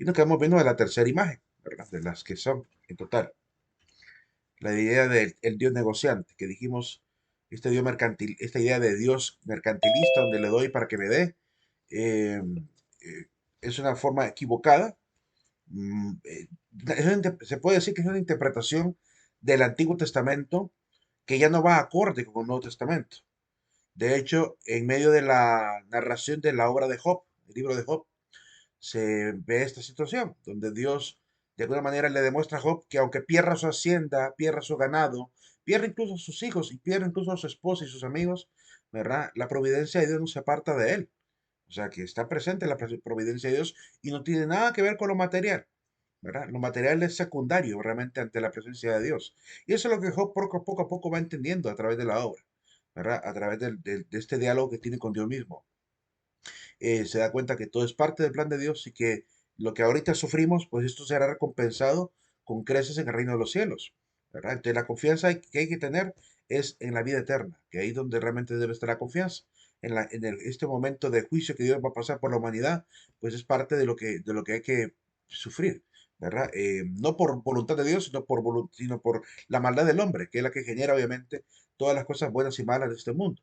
Y nos quedamos viendo de la tercera imagen, ¿verdad? De las que son en total. La idea del el Dios negociante, que dijimos, este Dios mercantil, esta idea de Dios mercantilista, donde le doy para que me dé, eh, eh, es una forma equivocada. Se puede decir que es una interpretación del Antiguo Testamento que ya no va acorde con el Nuevo Testamento. De hecho, en medio de la narración de la obra de Job, el libro de Job, se ve esta situación, donde Dios de alguna manera le demuestra a Job que aunque pierda su hacienda, pierda su ganado, pierda incluso a sus hijos y pierda incluso a su esposa y sus amigos, ¿verdad? La providencia de Dios no se aparta de él. O sea, que está presente la providencia de Dios y no tiene nada que ver con lo material, ¿verdad? Lo material es secundario realmente ante la presencia de Dios. Y eso es lo que Job poco a poco va entendiendo a través de la obra, ¿verdad? A través de este diálogo que tiene con Dios mismo. Se da cuenta que todo es parte del plan de Dios y que lo que ahorita sufrimos, pues esto será recompensado con creces en el reino de los cielos, ¿verdad? Entonces la confianza que hay que tener es en la vida eterna, que ahí es donde realmente debe estar la confianza. Este momento de juicio que Dios va a pasar por la humanidad, pues es parte de lo que hay que sufrir, ¿verdad? No por voluntad de Dios, sino por la maldad del hombre, que es la que genera obviamente todas las cosas buenas y malas de este mundo.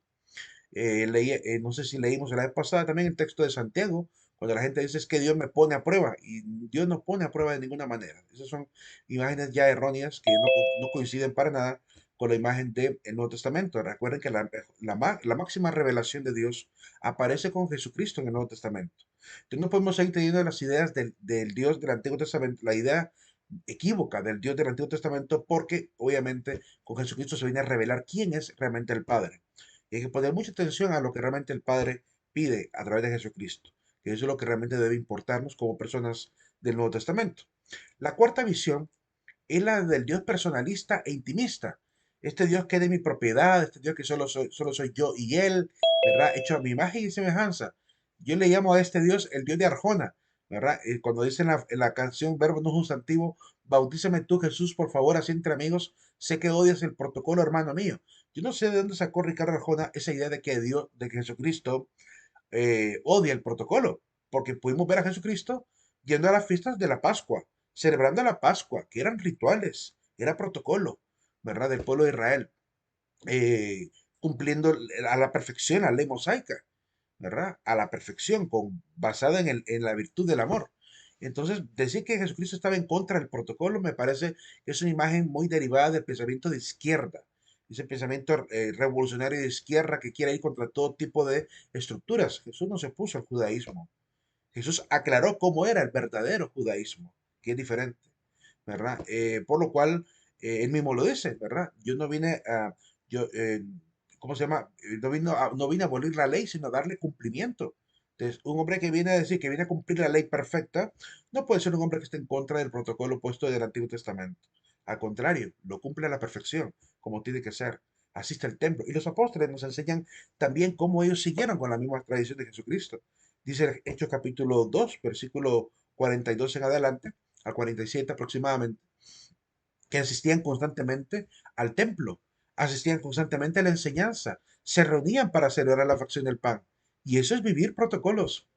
No sé si leímos la vez pasada también el texto de Santiago, cuando la gente dice es que Dios me pone a prueba, y Dios no pone a prueba de ninguna manera. Esas son imágenes ya erróneas que no coinciden para nada con la imagen del Nuevo Testamento. Recuerden que la máxima revelación de Dios aparece con Jesucristo en el Nuevo Testamento. Entonces no podemos seguir teniendo las ideas del Dios del Antiguo Testamento, la idea equívoca del Dios del Antiguo Testamento, porque obviamente con Jesucristo se viene a revelar quién es realmente el Padre. Y hay que poner mucha atención a lo que realmente el Padre pide a través de Jesucristo, que eso es lo que realmente debe importarnos como personas del Nuevo Testamento. La cuarta visión es la del Dios personalista e intimista. Este Dios que es de mi propiedad, este Dios que solo soy yo y Él, ¿verdad? Hecho a mi imagen y semejanza. Yo le llamo a este Dios el Dios de Arjona, ¿verdad? Cuando dice en la canción Verbo no sustantivo, bautízame tú Jesús, por favor, así entre amigos, sé que odias el protocolo, hermano mío. Yo no sé de dónde sacó Ricardo Arjona esa idea de que Dios, de que Jesucristo odia el protocolo, porque pudimos ver a Jesucristo yendo a las fiestas de la Pascua, celebrando la Pascua, que eran rituales, era protocolo, ¿verdad? Del pueblo de Israel, eh, cumpliendo a la perfección la ley mosaica, ¿verdad? A la perfección, basada en la virtud del amor. Entonces, decir que Jesucristo estaba en contra del protocolo me parece que es una imagen muy derivada del pensamiento de izquierda, ese pensamiento revolucionario de izquierda que quiere ir contra todo tipo de estructuras. Jesús no se puso al judaísmo. Jesús aclaró cómo era el verdadero judaísmo, que es diferente, ¿verdad? Por lo cual, él mismo lo dice, ¿verdad? Yo no vine a, yo, ¿cómo se llama? No vine a abolir la ley, sino a darle cumplimiento. Entonces, un hombre que viene a decir que viene a cumplir la ley perfecta, no puede ser un hombre que esté en contra del protocolo puesto del Antiguo Testamento. Al contrario, lo cumple a la perfección, como tiene que ser. Asiste al templo. Y los apóstoles nos enseñan también cómo ellos siguieron con la misma tradición de Jesucristo. Dice Hechos capítulo 2 versículo 42 en adelante, al 47 aproximadamente, que asistían constantemente al templo, asistían constantemente a la enseñanza, se reunían para celebrar la fracción del pan. Y eso es vivir protocolos.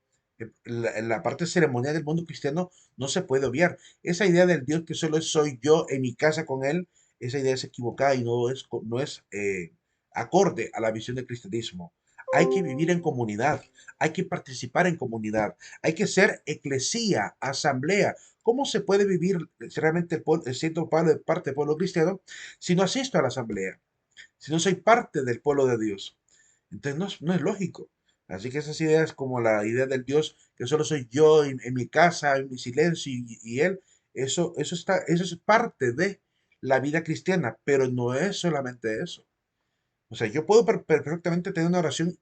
La parte ceremonial del mundo cristiano no se puede obviar. Esa idea del Dios que solo soy yo en mi casa con Él, esa idea es equivocada y no es acorde a la visión del cristianismo. Hay que vivir en comunidad, hay que participar en comunidad, hay que ser eclesía, asamblea. ¿Cómo se puede vivir realmente siendo parte del pueblo cristiano si no asisto a la asamblea? Si no soy parte del pueblo de Dios. Entonces no es lógico. Así que esas ideas como la idea del Dios que solo soy yo en mi casa, en mi silencio y Él, eso es parte de la vida cristiana, pero no es solamente eso. O sea, yo puedo perfectamente tener una oración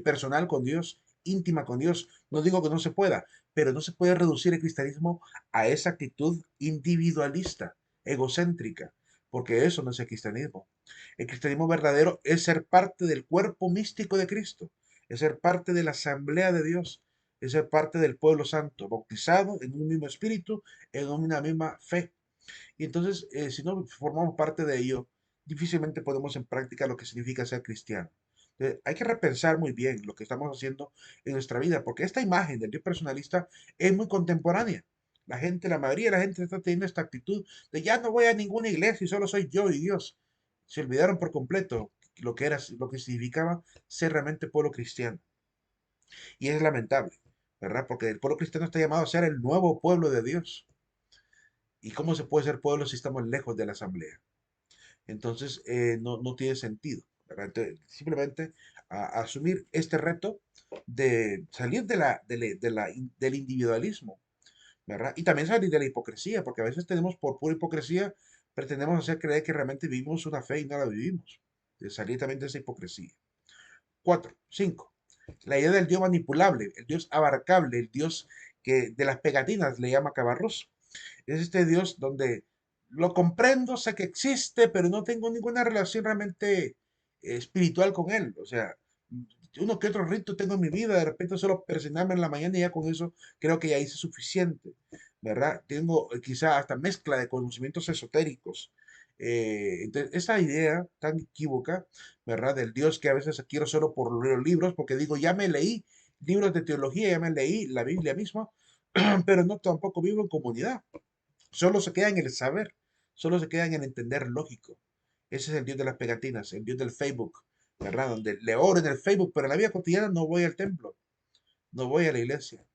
personal con Dios, íntima con Dios. No digo que no se pueda, pero no se puede reducir el cristianismo a esa actitud individualista, egocéntrica, porque eso no es el cristianismo. El cristianismo verdadero es ser parte del cuerpo místico de Cristo, es ser parte de la asamblea de Dios, es ser parte del pueblo santo, bautizado en un mismo espíritu, en una misma fe. Y entonces, si no formamos parte de ello, difícilmente ponemos en práctica lo que significa ser cristiano. Hay que repensar muy bien lo que estamos haciendo en nuestra vida, porque esta imagen del Dios personalista es muy contemporánea. La mayoría de la gente está teniendo esta actitud de ya no voy a ninguna iglesia y solo soy yo y Dios. Se olvidaron por completo lo que significaba ser realmente pueblo cristiano. Y es lamentable, ¿verdad? Porque el pueblo cristiano está llamado a ser el nuevo pueblo de Dios. ¿Y cómo se puede ser pueblo si estamos lejos de la asamblea? Entonces, no tiene sentido, ¿verdad? Entonces, simplemente asumir este reto de salir del individualismo, ¿verdad? Y también salir de la hipocresía, porque a veces tenemos por pura hipocresía, pretendemos hacer creer que realmente vivimos una fe y no la vivimos. De salir también de esa hipocresía. Cuatro, cinco. La idea del Dios manipulable, el Dios abarcable, el Dios que de las pegatinas le llama Cabarrús. Es este Dios donde lo comprendo, sé que existe, pero no tengo ninguna relación realmente espiritual con él. O sea, uno que otro rito tengo en mi vida, de repente solo persignarme en la mañana y ya con eso creo que ya hice suficiente, ¿verdad? Tengo quizá hasta mezcla de conocimientos esotéricos. Entonces, esa idea tan equívoca, ¿verdad? Del Dios que a veces quiero solo por los libros, porque digo, ya me leí libros de teología, ya me leí la Biblia misma, pero no tampoco vivo en comunidad. Solo se queda en el saber, solo se queda en el entender lógico. Ese es el Dios de las pegatinas, el Dios del Facebook, ¿verdad? Donde le oro en el Facebook, pero en la vida cotidiana no voy al templo, no voy a la iglesia.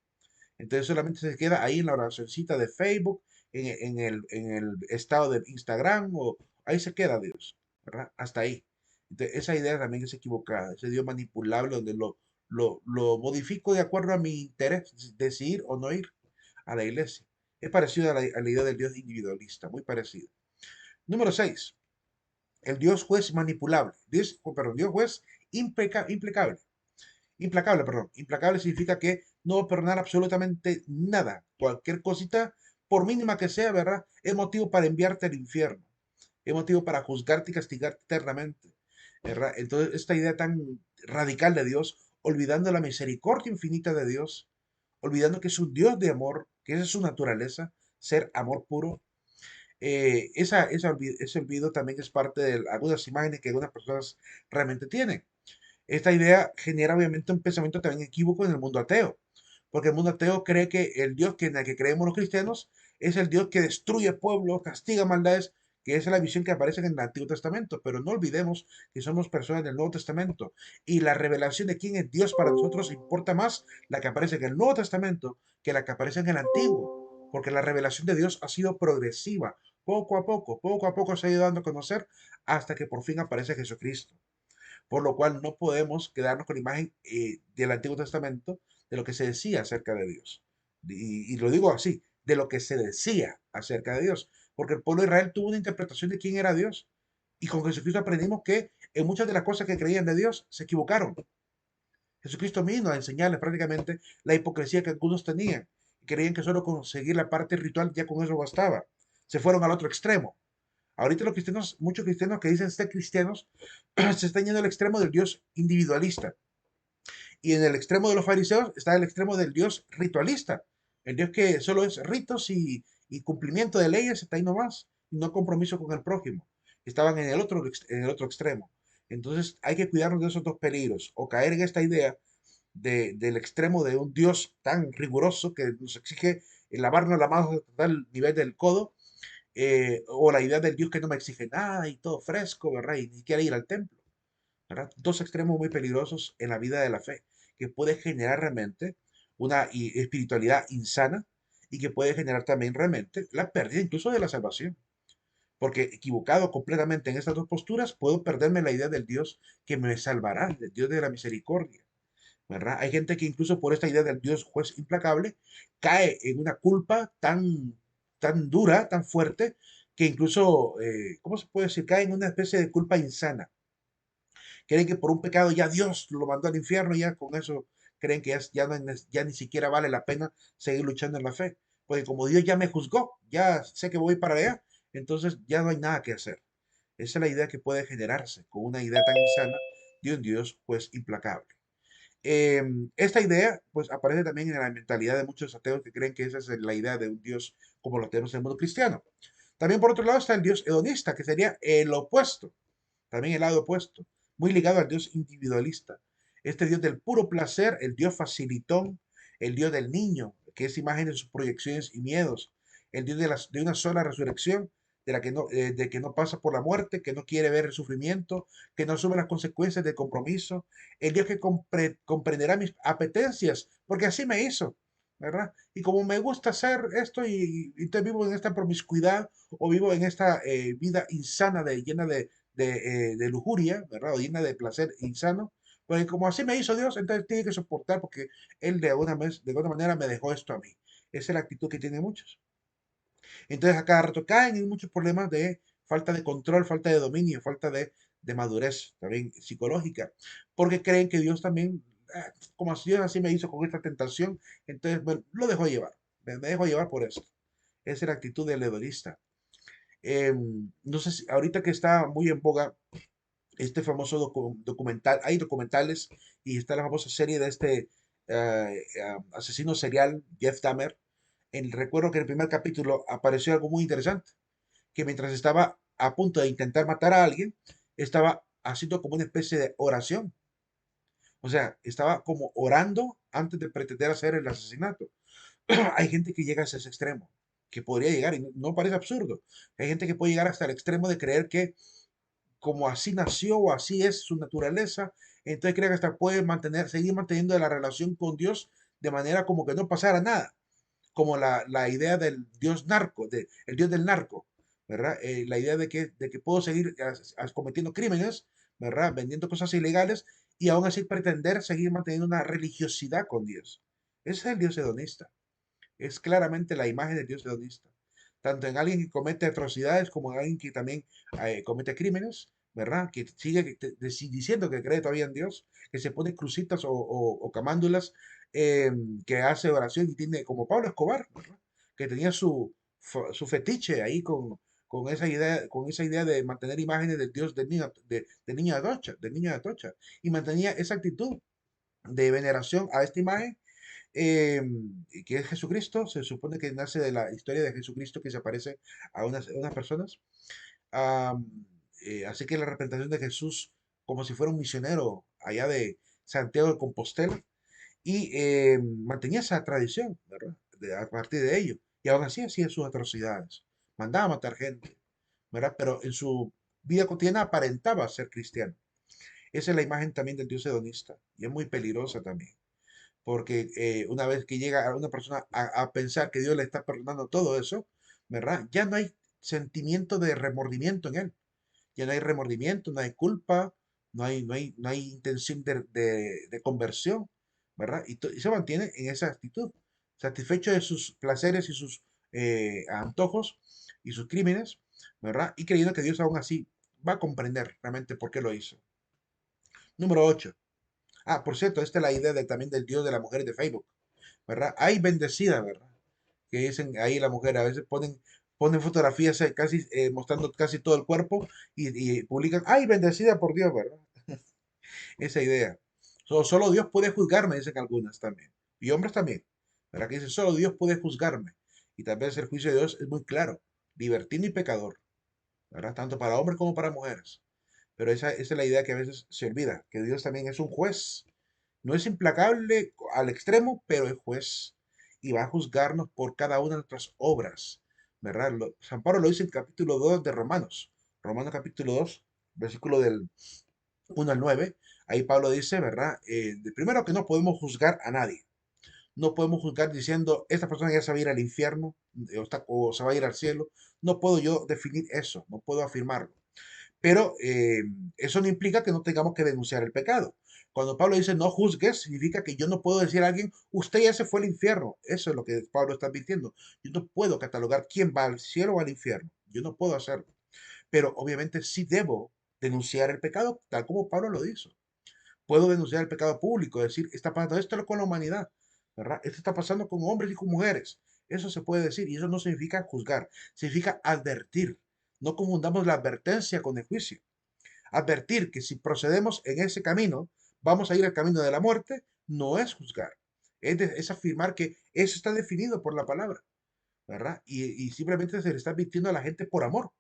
Entonces solamente se queda ahí en la oracioncita de Facebook, en el estado de Instagram, o ahí se queda Dios, ¿verdad? Hasta ahí. Entonces, esa idea también es equivocada, ese Dios manipulable donde lo modifico de acuerdo a mi interés, decidir o no ir a la iglesia. Es parecido a la idea del Dios individualista, muy parecido. Número 6, el Dios juez manipulable. Dios juez implacable. Implacable, perdón. Implacable significa que no va a perdonar absolutamente nada. Cualquier cosita, por mínima que sea, ¿verdad? Es motivo para enviarte al infierno. Es motivo para juzgarte y castigarte eternamente, ¿verdad? Entonces, esta idea tan radical de Dios, olvidando la misericordia infinita de Dios, olvidando que es un Dios de amor, que esa es su naturaleza, ser amor puro. Ese olvido también es parte de algunas imágenes que algunas personas realmente tienen. Esta idea genera obviamente un pensamiento también equívoco en el mundo ateo, porque el mundo ateo cree que el Dios en el que creemos los cristianos es el Dios que destruye pueblos, castiga maldades, que esa es la visión que aparece en el Antiguo Testamento, pero no olvidemos que somos personas del Nuevo Testamento y la revelación de quién es Dios para nosotros importa más la que aparece en el Nuevo Testamento que la que aparece en el Antiguo, porque la revelación de Dios ha sido progresiva, poco a poco se ha ido dando a conocer hasta que por fin aparece Jesucristo, por lo cual no podemos quedarnos con la imagen del Antiguo Testamento de lo que se decía acerca de Dios. Y lo digo así, de lo que se decía acerca de Dios, porque el pueblo de Israel tuvo una interpretación de quién era Dios, y con Jesucristo aprendimos que en muchas de las cosas que creían de Dios se equivocaron. Jesucristo vino a enseñarles prácticamente la hipocresía que algunos tenían. Creían que solo conseguir la parte ritual ya con eso bastaba. Se fueron al otro extremo. Ahorita los cristianos, muchos cristianos que dicen ser cristianos, se están yendo al extremo del Dios individualista. Y en el extremo de los fariseos está el extremo del Dios ritualista. El Dios que solo es ritos y cumplimiento de leyes, está ahí nomás, y no compromiso con el prójimo. Estaban en el otro extremo. Entonces hay que cuidarnos de esos dos peligros, o caer en esta idea del extremo de un Dios tan riguroso que nos exige lavarnos la mano hasta el nivel del codo, o la idea del Dios que no me exige nada y todo fresco, ¿verdad? Y ni siquiera ir al templo, ¿verdad? Dos extremos muy peligrosos en la vida de la fe, que puede generar realmente una espiritualidad insana y que puede generar también realmente la pérdida incluso de la salvación. Porque equivocado completamente en estas dos posturas, puedo perderme la idea del Dios que me salvará, del Dios de la misericordia, ¿verdad? Hay gente que incluso por esta idea del Dios juez implacable cae en una culpa tan dura, tan fuerte, que incluso, ¿cómo se puede decir? Cae en una especie de culpa insana. Creen que por un pecado ya Dios lo mandó al infierno y ya con eso creen que ya ni siquiera vale la pena seguir luchando en la fe. Porque como Dios ya me juzgó, ya sé que voy para allá, entonces ya no hay nada que hacer. Esa es la idea que puede generarse con una idea tan insana de un Dios pues implacable. Esta idea, pues, aparece también en la mentalidad de muchos ateos que creen que esa es la idea de un Dios como lo tenemos en el mundo cristiano. También, por otro lado, está el Dios hedonista, que sería el opuesto, también el lado opuesto, muy ligado al Dios individualista. Este Dios del puro placer, el Dios facilitón, el Dios del niño, que es imagen de sus proyecciones y miedos, el Dios de una sola resurrección, de que no pasa por la muerte, que no quiere ver el sufrimiento, que no asume las consecuencias del compromiso, el Dios que comprenderá mis apetencias, porque así me hizo, ¿verdad? Y como me gusta hacer esto y entonces vivo en esta promiscuidad o vivo en esta vida insana, llena de lujuria, ¿verdad? O llena de placer insano, pues como así me hizo Dios, entonces tiene que soportar porque Él de alguna manera me dejó esto a mí. Esa es la actitud que tienen muchos. Entonces a cada rato caen en muchos problemas de falta de control, falta de dominio, falta de madurez también psicológica, porque creen que Dios también, como así Dios así me hizo con esta tentación, entonces bueno, lo dejo llevar, me dejo llevar por eso. Esa es la actitud del hedonista. No sé si ahorita que está muy en boga este famoso documental, hay documentales y está la famosa serie de este asesino serial, Jeff Dahmer. Recuerdo que en el primer capítulo apareció algo muy interesante, que mientras estaba a punto de intentar matar a alguien, estaba haciendo como una especie de oración. O sea, estaba como orando antes de pretender hacer el asesinato. Hay gente que llega a ese extremo, que podría llegar, y no parece absurdo. Hay gente que puede llegar hasta el extremo de creer que como así nació o así es su naturaleza, entonces cree que hasta puede seguir manteniendo la relación con Dios de manera como que no pasara nada, como la idea del Dios narco, el Dios del narco, ¿verdad? La idea de que puedo seguir cometiendo crímenes, ¿verdad? Vendiendo cosas ilegales y aún así pretender seguir manteniendo una religiosidad con Dios. Ese es el Dios hedonista. Es claramente la imagen del Dios hedonista. Tanto en alguien que comete atrocidades como en alguien que también comete crímenes, ¿verdad? Que sigue diciendo que cree todavía en Dios, que se pone crucitas o camándulas, que hace oración y tiene, como Pablo Escobar, ¿verdad? Que tenía su fetiche ahí con esa idea de mantener imágenes del Dios de niño de Atocha, del niño de Atocha, y mantenía esa actitud de veneración a esta imagen eh, que es Jesucristo. Se supone que nace de la historia de Jesucristo que se aparece a unas personas. Am, Así que la representación de Jesús como si fuera un misionero allá de Santiago de Compostela y mantenía esa tradición, ¿verdad? A partir de ello. Y aún así hacía sus atrocidades. Mandaba a matar gente, ¿verdad? Pero en su vida cotidiana aparentaba ser cristiano. Esa es la imagen también del Dios hedonista y es muy peligrosa también porque una vez que llega a una persona a pensar que Dios le está perdonando todo eso, ¿verdad? Ya no hay sentimiento de remordimiento en él, ya no hay remordimiento, no hay culpa, no hay intención de conversión, ¿verdad? Y se mantiene en esa actitud, satisfecho de sus placeres y sus antojos y sus crímenes, ¿verdad? Y creyendo que Dios aún así va a comprender realmente por qué lo hizo. Número 8. Ah, por cierto, esta es la idea también del Dios de las mujeres de Facebook, ¿verdad? Hay bendecida, ¿verdad? Que dicen ahí la mujer, a veces ponen fotografías casi mostrando casi todo el cuerpo y publican, ay, bendecida por Dios, ¿verdad? Esa idea. Solo Dios puede juzgarme, dicen algunas también. Y hombres también, ¿verdad? Que dicen, solo Dios puede juzgarme. Y tal vez el juicio de Dios es muy claro, libertino y pecador, ¿verdad? Tanto para hombres como para mujeres. Pero esa es la idea que a veces se olvida, que Dios también es un juez. No es implacable al extremo, pero es juez y va a juzgarnos por cada una de nuestras obras, ¿verdad? San Pablo lo dice en el capítulo 2 de Romanos. Romanos capítulo 2, versículo del 1 al 9. Ahí Pablo dice, ¿verdad? Primero que no podemos juzgar a nadie. No podemos juzgar diciendo, esta persona ya se va a ir al infierno o se va a ir al cielo. No puedo yo definir eso, no puedo afirmarlo. Pero eso no implica que no tengamos que denunciar el pecado. Cuando Pablo dice no juzgues, significa que yo no puedo decir a alguien, usted ya se fue al infierno. Eso es lo que Pablo está advirtiendo. Yo no puedo catalogar quién va al cielo o al infierno. Yo no puedo hacerlo. Pero obviamente sí debo denunciar el pecado, tal como Pablo lo hizo. Puedo denunciar el pecado público, decir, está pasando esto con la humanidad, ¿verdad? Esto está pasando con hombres y con mujeres. Eso se puede decir y eso no significa juzgar, significa advertir. No confundamos la advertencia con el juicio. Advertir que si procedemos en ese camino, vamos a ir al camino de la muerte, no es juzgar. Es afirmar que eso está definido por la palabra, ¿verdad? Y simplemente se le está advirtiendo a la gente por amor.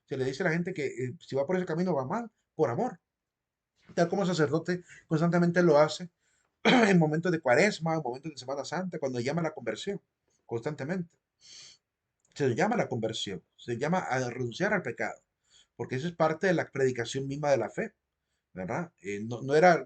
Se le dice a la gente que si va por ese camino va mal, por amor. Tal como el sacerdote constantemente lo hace en momentos de Cuaresma, en momentos de Semana Santa, cuando llama a la conversión, constantemente. Se llama a la conversión, se llama a renunciar al pecado, porque eso es parte de la predicación misma de la fe, ¿verdad? No era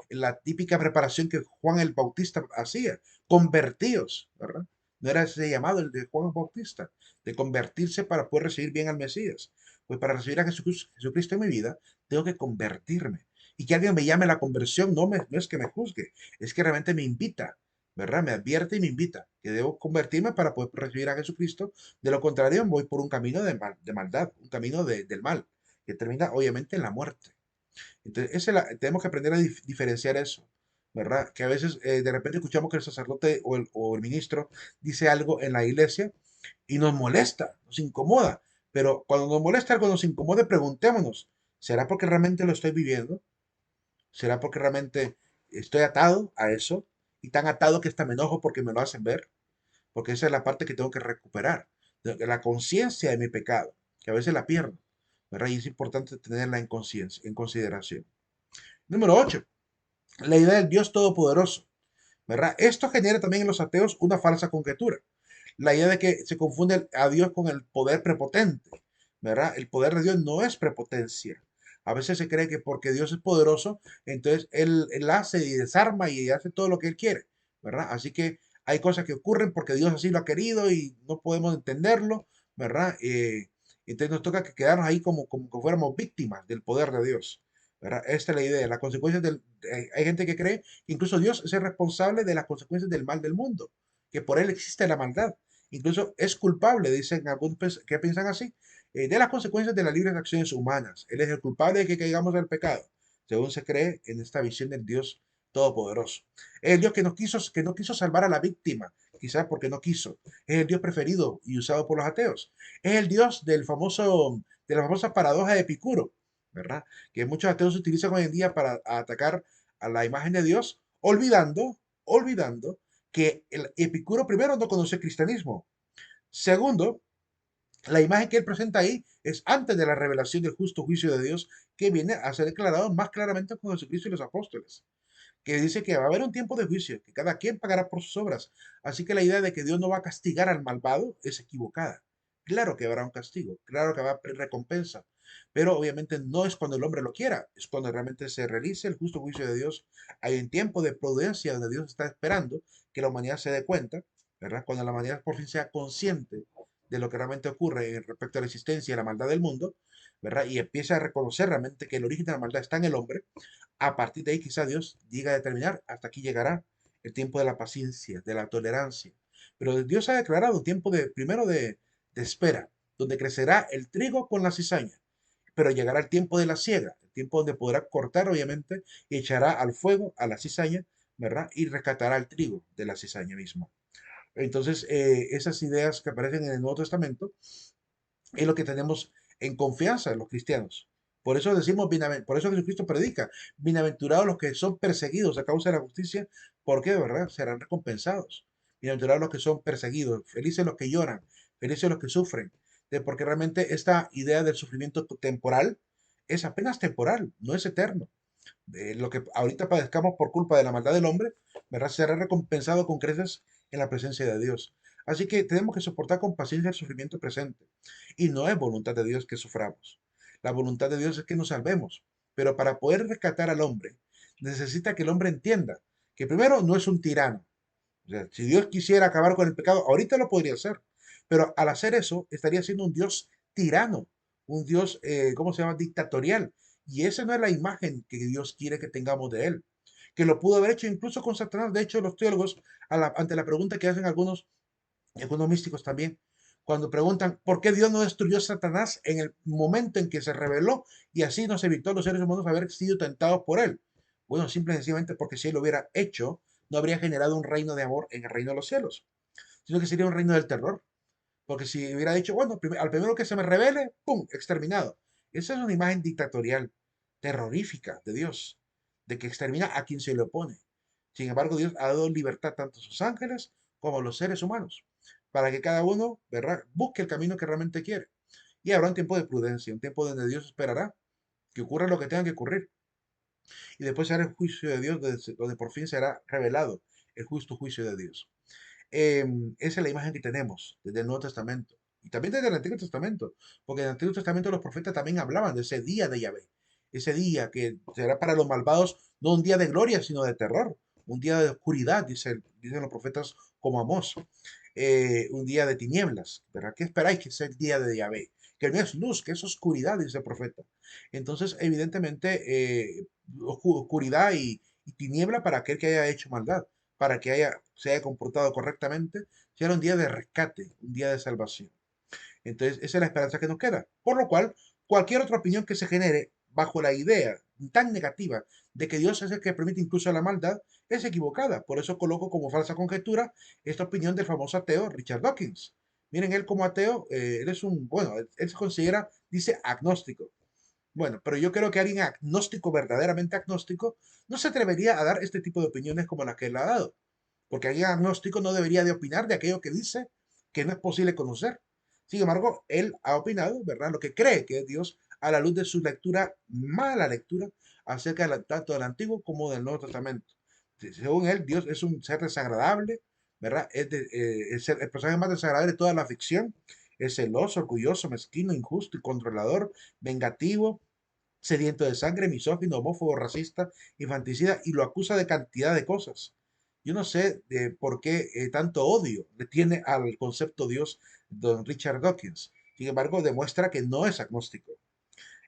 la típica preparación que Juan el Bautista hacía, convertíos, ¿verdad? No era ese llamado el de Juan el Bautista, de convertirse para poder recibir bien al Mesías. Pues para recibir a Jesucristo en mi vida, tengo que convertirme. Y que alguien me llame a la conversión no es que me juzgue, es que realmente me invita, ¿verdad? Me advierte y me invita que debo convertirme para poder recibir a Jesucristo. De lo contrario, voy por un camino de maldad, un camino del mal, que termina obviamente en la muerte. Entonces, tenemos que aprender a diferenciar eso, ¿verdad? Que a veces de repente escuchamos que el sacerdote o el ministro dice algo en la iglesia y nos molesta, nos incomoda. Pero cuando nos molesta algo, nos incomoda, preguntémonos, ¿será porque realmente lo estoy viviendo? ¿Será porque realmente estoy atado a eso? Y tan atado que hasta me enojo porque me lo hacen ver, porque esa es la parte que tengo que recuperar, de la conciencia de mi pecado, que a veces la pierdo, ¿verdad? Y es importante tenerla en conciencia, en consideración. Número 8, la idea del Dios Todopoderoso, ¿verdad? Esto genera también en los ateos una falsa conjetura. La idea de que se confunde a Dios con el poder prepotente, ¿verdad? El poder de Dios no es prepotencia. A veces se cree que porque Dios es poderoso, entonces Él hace y desarma y hace todo lo que Él quiere, ¿verdad? Así que hay cosas que ocurren porque Dios así lo ha querido y no podemos entenderlo, ¿verdad? Entonces nos toca que quedarnos ahí como que fuéramos víctimas del poder de Dios, ¿verdad? Esta es la idea. Las consecuencias hay gente que cree que incluso Dios es el responsable de las consecuencias del mal del mundo, que por Él existe la maldad. Incluso es culpable, dicen algunos que piensan así, de las consecuencias de las libres acciones humanas. Él es el culpable de que caigamos al pecado, según se cree en esta visión del Dios Todopoderoso. Es el Dios que no quiso salvar a la víctima, quizás porque no quiso. Es el Dios preferido y usado por los ateos. Es el Dios de la famosa paradoja de Epicuro, ¿verdad? Que muchos ateos utilizan hoy en día para atacar a la imagen de Dios, olvidando que el Epicuro primero no conoce el cristianismo. Segundo, la imagen que él presenta ahí es antes de la revelación del justo juicio de Dios que viene a ser declarado más claramente con Jesucristo y los apóstoles, que dice que va a haber un tiempo de juicio, que cada quien pagará por sus obras. Así que la idea de que Dios no va a castigar al malvado es equivocada. Claro que habrá un castigo, claro que habrá recompensa, pero obviamente no es cuando el hombre lo quiera, es cuando realmente se realice el justo juicio de Dios. Hay un tiempo de prudencia donde Dios está esperando que la humanidad se dé cuenta, ¿verdad? Cuando la humanidad por fin sea consciente de lo que realmente ocurre respecto a la existencia y la maldad del mundo, ¿verdad? Y empieza a reconocer realmente que el origen de la maldad está en el hombre. A partir de ahí quizá Dios diga a determinar, hasta aquí llegará el tiempo de la paciencia, de la tolerancia. Pero Dios ha declarado un tiempo primero de espera, donde crecerá el trigo con la cizaña, pero llegará el tiempo de la siega, el tiempo donde podrá cortar obviamente y echará al fuego a la cizaña, ¿verdad? Y rescatará el trigo de la cizaña misma. Entonces, esas ideas que aparecen en el Nuevo Testamento es lo que tenemos en confianza en los cristianos. Por eso decimos, por eso Jesucristo predica, bienaventurados los que son perseguidos a causa de la justicia, porque de verdad serán recompensados. Bienaventurados los que son perseguidos, felices los que lloran, felices los que sufren, porque realmente esta idea del sufrimiento temporal es apenas temporal, no es eterno. Lo que ahorita padezcamos por culpa de la maldad del hombre, ¿verdad? Será recompensado con creces en la presencia de Dios. Así que tenemos que soportar con paciencia el sufrimiento presente. Y no es voluntad de Dios que suframos. La voluntad de Dios es que nos salvemos. Pero para poder rescatar al hombre, necesita que el hombre entienda que primero no es un tirano. O sea, si Dios quisiera acabar con el pecado, ahorita lo podría hacer. Pero al hacer eso, estaría siendo un Dios tirano, un Dios, ¿cómo se llama? Dictatorial. Y esa no es la imagen que Dios quiere que tengamos de Él. Que lo pudo haber hecho incluso con Satanás. De hecho, los teólogos, ante la pregunta que hacen algunos místicos también, cuando preguntan por qué Dios no destruyó a Satanás en el momento en que se reveló y así nos evitó a los seres humanos haber sido tentados por Él. Bueno, simple y sencillamente porque si Él lo hubiera hecho, no habría generado un reino de amor en el reino de los cielos, sino que sería un reino del terror. Porque si hubiera dicho, bueno, al primero que se me revele, ¡pum!, exterminado. Esa es una imagen dictatorial, terrorífica de Dios, de que extermina a quien se le opone. Sin embargo, Dios ha dado libertad tanto a sus ángeles como a los seres humanos, para que cada uno, ¿verdad?, busque el camino que realmente quiere. Y habrá un tiempo de prudencia, un tiempo donde Dios esperará que ocurra lo que tenga que ocurrir. Y después será el juicio de Dios, donde por fin será revelado el justo juicio de Dios. Esa es la imagen que tenemos desde el Nuevo Testamento y también desde el Antiguo Testamento, porque en el Antiguo Testamento los profetas también hablaban de ese día de Yahvé, ese día que será para los malvados no un día de gloria, sino de terror, un día de oscuridad, dicen los profetas como Amós, un día de tinieblas, ¿verdad? ¿Qué esperáis que sea el día de Yahvé? Que no es luz, que es oscuridad, dice el profeta. Entonces, evidentemente, oscuridad y tiniebla para aquel que haya hecho maldad, para que se haya comportado correctamente, será un día de rescate, un día de salvación. Entonces, esa es la esperanza que nos queda. Por lo cual, cualquier otra opinión que se genere bajo la idea tan negativa de que Dios es el que permite incluso la maldad, es equivocada. Por eso coloco como falsa conjetura esta opinión del famoso ateo Richard Dawkins. Miren, él como ateo, él es bueno, él se considera, dice, agnóstico. Bueno, pero yo creo que alguien agnóstico, verdaderamente agnóstico, no se atrevería a dar este tipo de opiniones como las que él ha dado. Porque alguien agnóstico no debería de opinar de aquello que dice que no es posible conocer. Sin embargo, él ha opinado, ¿verdad? Lo que cree que es Dios a la luz de su lectura, mala lectura, acerca tanto del Antiguo como del Nuevo Testamento. Según él, Dios es un ser desagradable, ¿verdad? El personaje más desagradable de toda la ficción. Es celoso, orgulloso, mezquino, injusto y controlador, vengativo, sediento de sangre, misógino, homófobo, racista, infanticida y lo acusa de cantidad de cosas. Yo no sé por qué tanto odio le tiene al concepto Dios don Richard Dawkins. Sin embargo, demuestra que no es agnóstico.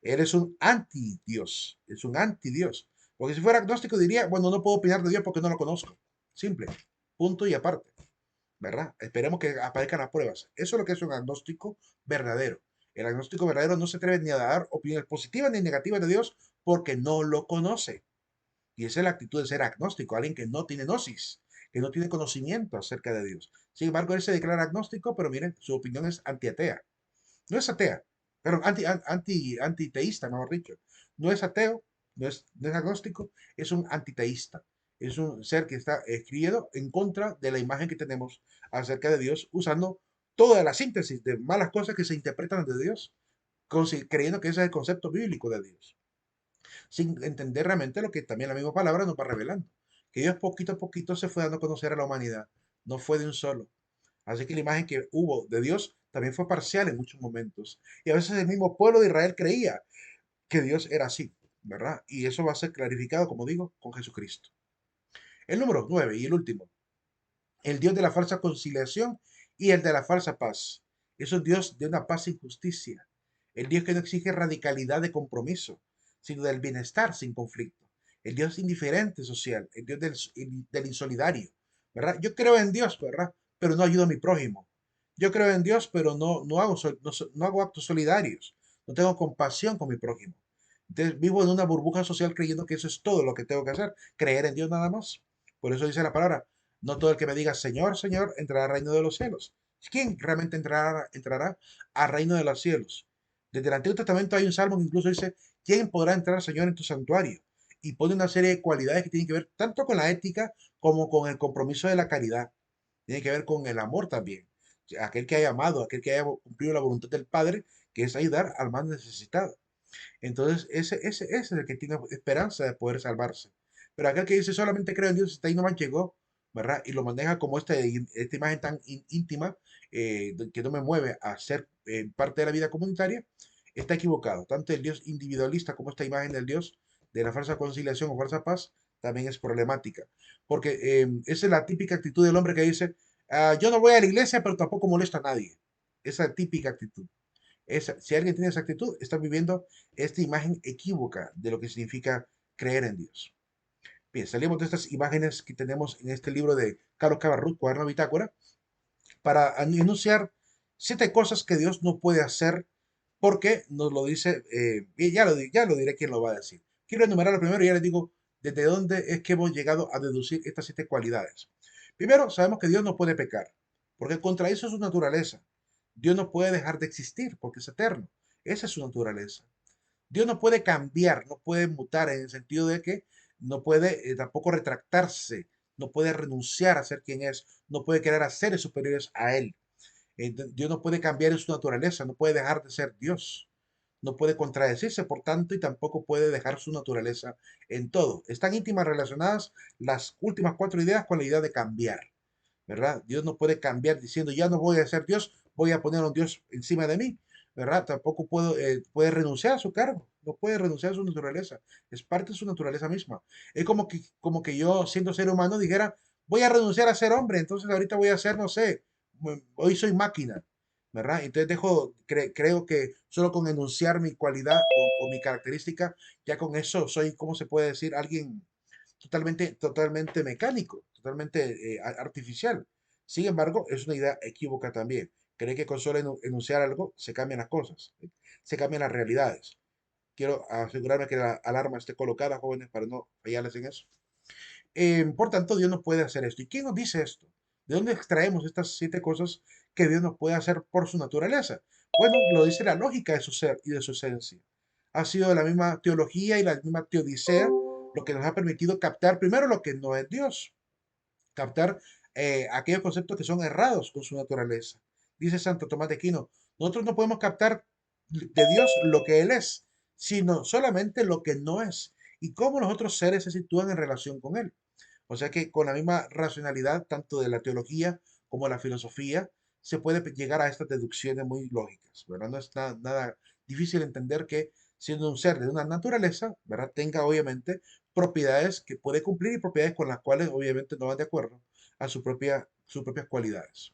Él es un anti-Dios, es un anti-Dios. Porque si fuera agnóstico diría, bueno, no puedo opinar de Dios porque no lo conozco. Simple, punto y aparte. ¿Verdad? Esperemos que aparezcan las pruebas. Eso es lo que es un agnóstico verdadero. El agnóstico verdadero no se atreve ni a dar opiniones positivas ni negativas de Dios porque no lo conoce. Y esa es la actitud de ser agnóstico, alguien que no tiene gnosis, que no tiene conocimiento acerca de Dios. Sin embargo, él se declara agnóstico, pero miren, su opinión es antiatea. No es atea, pero antiteísta, mejor dicho. No es ateo, no es agnóstico, es un antiteísta. Es un ser que está escrito en contra de la imagen que tenemos acerca de Dios, usando toda la síntesis de malas cosas que se interpretan de Dios, creyendo que ese es el concepto bíblico de Dios, sin entender realmente lo que también la misma palabra nos va revelando, que Dios poquito a poquito se fue dando a conocer a la humanidad, no fue de un solo. Así que la imagen que hubo de Dios también fue parcial en muchos momentos. Y a veces el mismo pueblo de Israel creía que Dios era así, ¿verdad? Y eso va a ser clarificado, como digo, con Jesucristo. El número 9 y el último, el Dios de la falsa conciliación y el de la falsa paz. Es un Dios de una paz sin justicia. El Dios que no exige radicalidad de compromiso, sino del bienestar sin conflicto. El Dios indiferente social, el Dios del insolidario, ¿verdad? Yo creo en Dios, ¿verdad? Pero no ayudo a mi prójimo. Yo creo en Dios, pero no hago actos solidarios. No tengo compasión con mi prójimo. Entonces vivo en una burbuja social creyendo que eso es todo lo que tengo que hacer, creer en Dios nada más. Por eso dice la palabra, no todo el que me diga Señor, Señor, entrará al reino de los cielos. ¿Quién realmente entrará al reino de los cielos? Desde el Antiguo Testamento hay un salmo que incluso dice, ¿quién podrá entrar, Señor, en tu santuario? Y pone una serie de cualidades que tienen que ver tanto con la ética como con el compromiso de la caridad. Tiene que ver con el amor también. Aquel que haya amado, aquel que haya cumplido la voluntad del Padre, que es ayudar al más necesitado. Entonces, ese es el que tiene esperanza de poder salvarse. Pero aquel que dice solamente creo en Dios, hasta ahí nomás llegó, ¿verdad? Y lo maneja como esta imagen tan íntima que no me mueve a ser parte de la vida comunitaria, está equivocado. Tanto el Dios individualista como esta imagen del Dios de la falsa conciliación o falsa paz también es problemática. Porque esa es la típica actitud del hombre que dice, yo no voy a la iglesia, pero tampoco molesto a nadie. Esa típica actitud. Si alguien tiene esa actitud, está viviendo esta imagen equívoca de lo que significa creer en Dios. Bien, salimos de estas imágenes que tenemos en este libro de Carlos Cabarrús, Cuaderno Bitácora, para enunciar 7 cosas que Dios no puede hacer porque nos lo dice, y ya lo diré quién lo va a decir. Quiero enumerar lo primero y ya les digo desde dónde es que hemos llegado a deducir estas 7 cualidades. Primero, sabemos que Dios no puede pecar, porque contra eso es su naturaleza. Dios no puede dejar de existir porque es eterno. Esa es su naturaleza. Dios no puede cambiar, no puede mutar en el sentido de que no puede tampoco retractarse, no puede renunciar a ser quien es, no puede querer a seres superiores a Él. Dios no puede cambiar en su naturaleza, no puede dejar de ser Dios. no puede contradecirse, por tanto, y tampoco puede dejar su naturaleza en todo. Están íntimas relacionadas las últimas cuatro ideas con la idea de cambiar, ¿verdad? Dios no puede cambiar diciendo, ya no voy a ser Dios, voy a poner a un Dios encima de mí, ¿verdad? Tampoco puede renunciar a su cargo, no puede renunciar a su naturaleza, es parte de su naturaleza misma. Es como que yo, siendo ser humano, dijera, voy a renunciar a ser hombre, entonces ahorita voy a ser, no sé, hoy soy máquina, ¿verdad? Entonces creo que solo con enunciar mi cualidad o mi característica, ya con eso soy, ¿cómo se puede decir? Alguien totalmente mecánico, totalmente artificial. Sin embargo, es una idea equívoca también. Cree que con solo enunciar algo se cambian las cosas, ¿sí? Se cambian las realidades. Quiero asegurarme que la alarma esté colocada, jóvenes, para no fallarles en eso. Por tanto, Dios no puede hacer esto. ¿Y quién nos dice esto? ¿De dónde extraemos estas siete cosas que Dios nos puede hacer por su naturaleza? Bueno, lo dice la lógica de su ser y de su esencia. Ha sido la misma teología y la misma teodicea lo que nos ha permitido captar primero lo que no es Dios, captar aquellos conceptos que son errados con su naturaleza. Dice Santo Tomás de Aquino, nosotros no podemos captar de Dios lo que Él es, sino solamente lo que no es y cómo los otros seres se sitúan en relación con Él. O sea que con la misma racionalidad, tanto de la teología como de la filosofía, se puede llegar a estas deducciones muy lógicas, ¿verdad? No es nada difícil entender que siendo un ser de una naturaleza, ¿verdad? Tenga obviamente propiedades que puede cumplir y propiedades con las cuales obviamente no van de acuerdo a sus propias cualidades.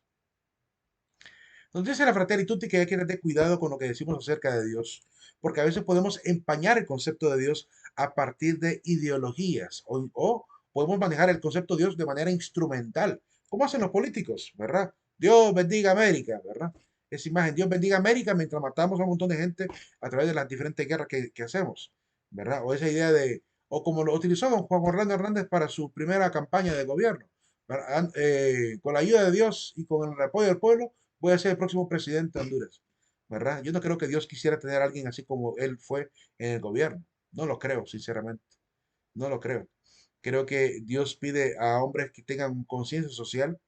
Nos dice la Fratelli Tutti que hay que tener cuidado con lo que decimos acerca de Dios, porque a veces podemos empañar el concepto de Dios a partir de ideologías o podemos manejar el concepto de Dios de manera instrumental, como hacen los políticos, ¿verdad? Dios bendiga América, ¿verdad? Esa imagen, Dios bendiga América mientras matamos a un montón de gente a través de las diferentes guerras que hacemos, ¿verdad? O esa idea de, o como lo utilizó don Juan Orlando Hernández para su primera campaña de gobierno, ¿verdad? Con la ayuda de Dios y con el apoyo del pueblo voy a ser el próximo presidente de Honduras, ¿verdad? Yo no creo que Dios quisiera tener a alguien así como él fue en el gobierno. No lo creo, sinceramente. No lo creo. Creo que Dios pide a hombres que tengan conciencia social.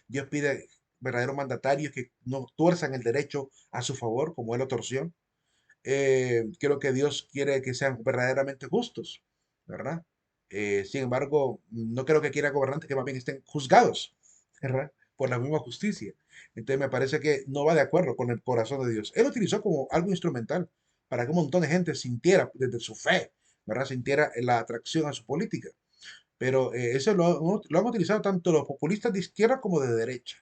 Dios pide verdaderos mandatarios que no tuerzan el derecho a su favor, como él lo torció. Creo que Dios quiere que sean verdaderamente justos, ¿verdad? Sin embargo, no creo que quiera gobernantes que más bien estén juzgados, ¿verdad? Por la misma justicia. Entonces me parece que no va de acuerdo con el corazón de Dios. Él lo utilizó como algo instrumental para que un montón de gente sintiera desde su fe, ¿verdad? Sintiera la atracción a su política. Pero eso lo han utilizado tanto los populistas de izquierda como de derecha,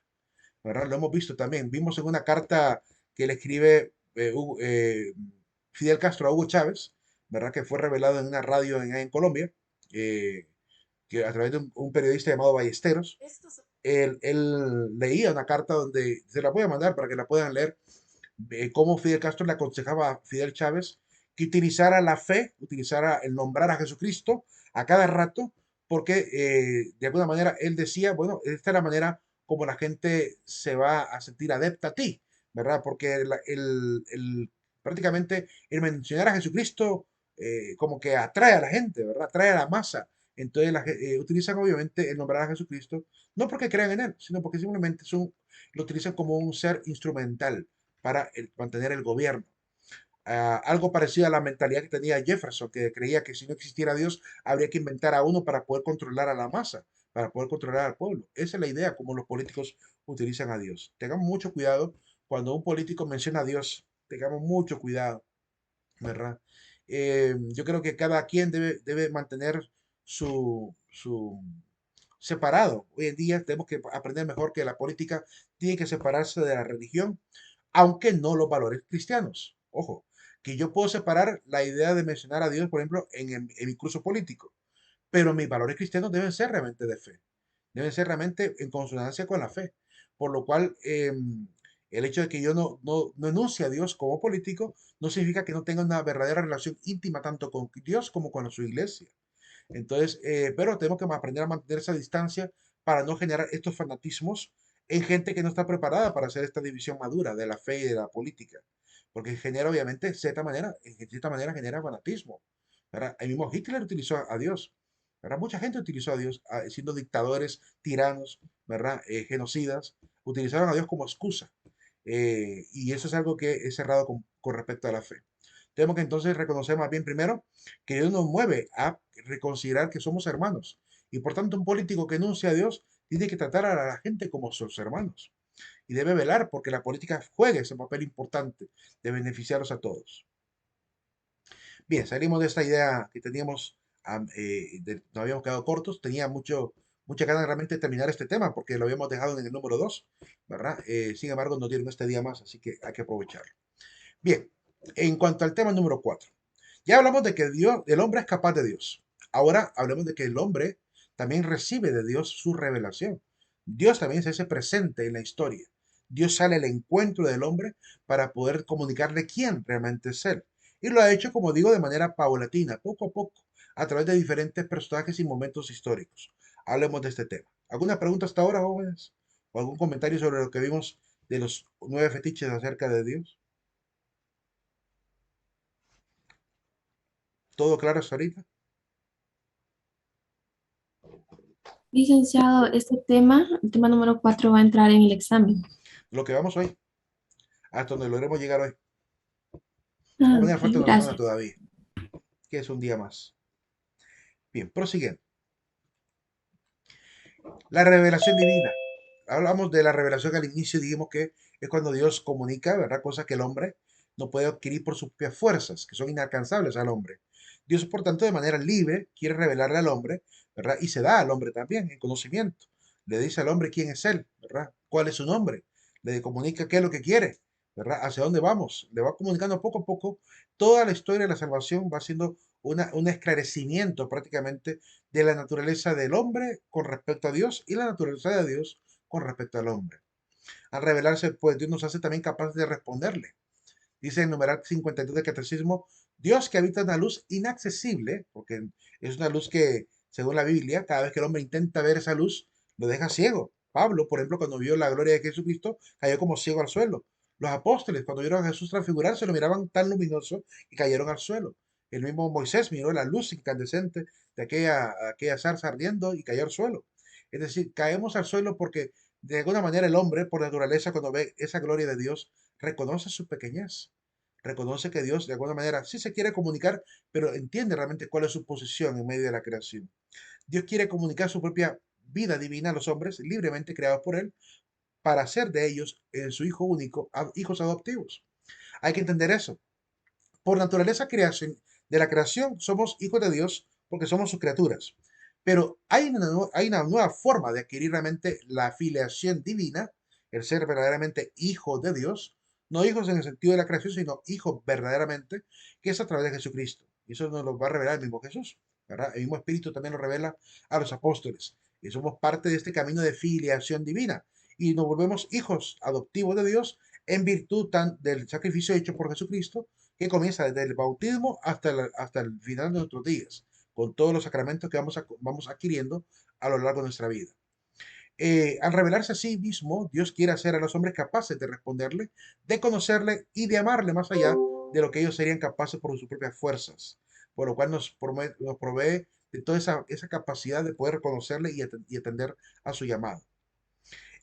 ¿verdad? Lo hemos visto también. Vimos en una carta que le escribe Fidel Castro a Hugo Chávez, ¿verdad? Que fue revelado en una radio en Colombia, eh, que a través de un periodista llamado Ballesteros. Él leía una carta donde se la voy a mandar para que la puedan leer, cómo Fidel Castro le aconsejaba a Fidel Chávez que utilizara la fe, utilizara el nombrar a Jesucristo a cada rato, porque de alguna manera él decía, bueno, esta es la manera como la gente se va a sentir adepta a ti, ¿verdad? Porque prácticamente el mencionar a Jesucristo como que atrae a la gente, ¿verdad? Atrae a la masa. Entonces utilizan obviamente el nombrar a Jesucristo, no porque crean en él, sino porque simplemente lo utilizan como un ser instrumental para mantener el gobierno. Algo parecido a la mentalidad que tenía Jefferson, que creía que si no existiera Dios, habría que inventar a uno para poder controlar a la masa, para poder controlar al pueblo. Esa es la idea como los políticos utilizan a Dios. Tengamos mucho cuidado cuando un político menciona a Dios. Tengamos mucho cuidado, ¿verdad? Yo creo que cada quien debe mantener su separado. Hoy en día tenemos que aprender mejor que la política tiene que separarse de la religión, aunque no los valores cristianos. Ojo, que yo puedo separar la idea de mencionar a Dios, por ejemplo, en mi curso político, pero mis valores cristianos deben ser realmente de fe, deben ser realmente en consonancia con la fe. Por lo cual, el hecho de que yo no enuncie a Dios como político no significa que no tenga una verdadera relación íntima tanto con Dios como con su iglesia. Entonces, pero tenemos que aprender a mantener esa distancia para no generar estos fanatismos en gente que no está preparada para hacer esta división madura de la fe y de la política. Porque genera, obviamente, de cierta manera genera fanatismo, ¿verdad? El mismo Hitler utilizó a Dios, ¿verdad? Mucha gente utilizó a Dios, siendo dictadores, tiranos, ¿verdad? Genocidas, utilizaron a Dios como excusa. Y eso es algo que es cerrado con respecto a la fe. Tenemos que entonces reconocer más bien primero que Dios nos mueve a reconsiderar que somos hermanos. Y por tanto, un político que enuncia a Dios tiene que tratar a la gente como sus hermanos. Y debe velar porque la política juegue ese papel importante de beneficiarlos a todos. Bien, salimos de esta idea que teníamos, nos habíamos quedado cortos, tenía mucha ganas realmente de terminar este tema porque lo habíamos dejado en el número 2, ¿verdad? Sin embargo, no dieron este día más, así que hay que aprovecharlo. Bien, en cuanto al tema número 4, ya hablamos de que Dios, el hombre es capaz de Dios. Ahora hablemos de que el hombre también recibe de Dios su revelación. Dios también se hace presente en la historia. Dios sale al encuentro del hombre para poder comunicarle quién realmente es Él. Y lo ha hecho, como digo, de manera paulatina, poco a poco, a través de diferentes personajes y momentos históricos. Hablemos de este tema. ¿Alguna pregunta hasta ahora, jóvenes? ¿O algún comentario sobre lo que vimos de los 9 fetiches acerca de Dios? ¿Todo claro hasta ahorita? Licenciado, este tema, el tema número 4 va a entrar en el examen. Lo que vamos hoy, hasta donde logremos llegar hoy. Ah, Mañana ok, falta una semana gracias. todavía, que es un día más. Bien, prosiguiendo. La revelación divina. Hablamos de la revelación al inicio, dijimos que es cuando Dios comunica, ¿verdad? Cosas que el hombre no puede adquirir por sus propias fuerzas, que son inalcanzables al hombre. Dios, por tanto, de manera libre, quiere revelarle al hombre, ¿verdad? Y se da al hombre también en conocimiento. Le dice al hombre quién es él, ¿verdad? ¿Cuál es su nombre? Le comunica qué es lo que quiere, ¿verdad? Hacia dónde vamos. Le va comunicando poco a poco. Toda la historia de la salvación va siendo un esclarecimiento prácticamente de la naturaleza del hombre con respecto a Dios y la naturaleza de Dios con respecto al hombre. Al revelarse, pues Dios nos hace también capaces de responderle. Dice en numeral 52 del Catecismo, Dios que habita en una luz inaccesible, porque es una luz que, según la Biblia, cada vez que el hombre intenta ver esa luz, lo deja ciego. Pablo, por ejemplo, cuando vio la gloria de Jesucristo, cayó como ciego al suelo. Los apóstoles, cuando vieron a Jesús transfigurarse, lo miraban tan luminoso y cayeron al suelo. El mismo Moisés miró la luz incandescente de aquella zarza ardiendo y cayó al suelo. Es decir, caemos al suelo porque de alguna manera el hombre, por naturaleza, cuando ve esa gloria de Dios, reconoce su pequeñez, reconoce que Dios de alguna manera sí se quiere comunicar, pero entiende realmente cuál es su posición en medio de la creación. Dios quiere comunicar su propia vida divina a los hombres libremente creados por Él para hacer de ellos en su Hijo único hijos adoptivos. Hay que entender eso. Por naturaleza creación, de la creación somos hijos de Dios porque somos sus criaturas. Pero hay una nueva forma de adquirir realmente la filiación divina, el ser verdaderamente hijo de Dios, no hijos en el sentido de la creación, sino hijos verdaderamente, que es a través de Jesucristo. Y eso nos lo va a revelar el mismo Jesús, ¿verdad? El mismo Espíritu también lo revela a los apóstoles. Y somos parte de este camino de filiación divina. Y nos volvemos hijos adoptivos de Dios en virtud del sacrificio hecho por Jesucristo, que comienza desde el bautismo hasta el final de nuestros días, con todos los sacramentos que vamos adquiriendo a lo largo de nuestra vida. Al revelarse a sí mismo, Dios quiere hacer a los hombres capaces de responderle, de conocerle y de amarle más allá de lo que ellos serían capaces por sus propias fuerzas, por lo cual nos provee de toda esa capacidad de poder reconocerle y atender a su llamado.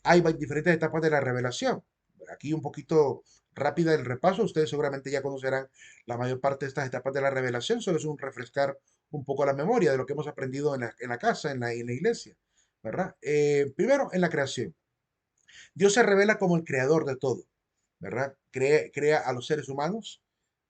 Hay diferentes etapas de la revelación. Aquí un poquito rápida el repaso. Ustedes seguramente ya conocerán la mayor parte de estas etapas de la revelación. Solo es un refrescar un poco la memoria de lo que hemos aprendido en la casa, en la iglesia. ¿Verdad? Primero, en la creación. Dios se revela como el creador de todo. ¿Verdad? Crea a los seres humanos,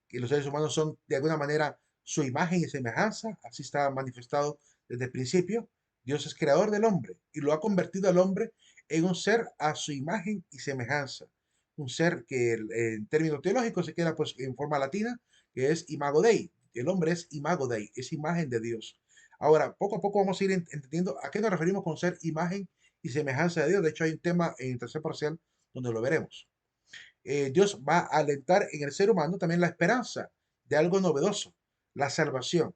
que los seres humanos son de alguna manera su imagen y semejanza. Así está manifestado desde el principio. Dios es creador del hombre y lo ha convertido al hombre en un ser a su imagen y semejanza. Un ser que en términos teológicos se queda pues en forma latina, que es imago Dei. El hombre es imago Dei, es imagen de Dios. Ahora, poco a poco vamos a ir entendiendo a qué nos referimos con ser imagen y semejanza de Dios. De hecho, hay un tema en el tercer parcial donde lo veremos. Dios va a alentar en el ser humano también la esperanza de algo novedoso, la salvación.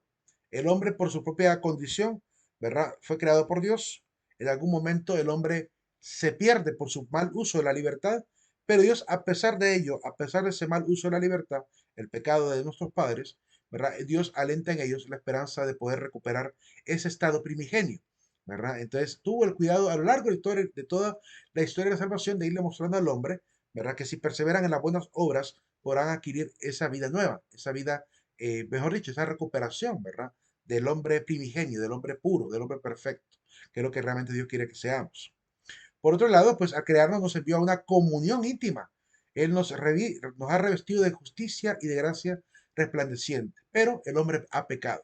El hombre por su propia condición, ¿verdad? Fue creado por Dios. En algún momento el hombre se pierde por su mal uso de la libertad, pero Dios, a pesar de ello, a pesar de ese mal uso de la libertad, el pecado de nuestros padres, ¿verdad? Dios alenta en ellos la esperanza de poder recuperar ese estado primigenio, ¿verdad? Entonces tuvo el cuidado a lo largo de toda la historia de la salvación de irle mostrando al hombre ¿verdad? Que si perseveran en las buenas obras, podrán adquirir esa vida nueva, esa vida, mejor dicho, esa recuperación, ¿verdad? Del hombre primigenio, del hombre puro, del hombre perfecto, que es lo que realmente Dios quiere que seamos. Por otro lado, pues al crearnos nos envió a una comunión íntima. Él nos ha revestido de justicia y de gracia resplandeciente, pero el hombre ha pecado.